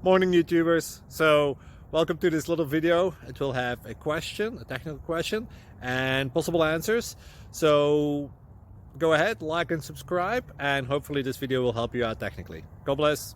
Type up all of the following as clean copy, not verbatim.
Morning YouTubers. So welcome to this little video. It will have a question, a technical question, and possible answers. So go ahead, like and subscribe, and hopefully this video will help you out technically. God bless.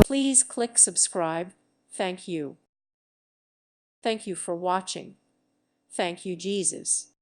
Please click subscribe. Thank you. Thank you for watching. Thank you, Jesus.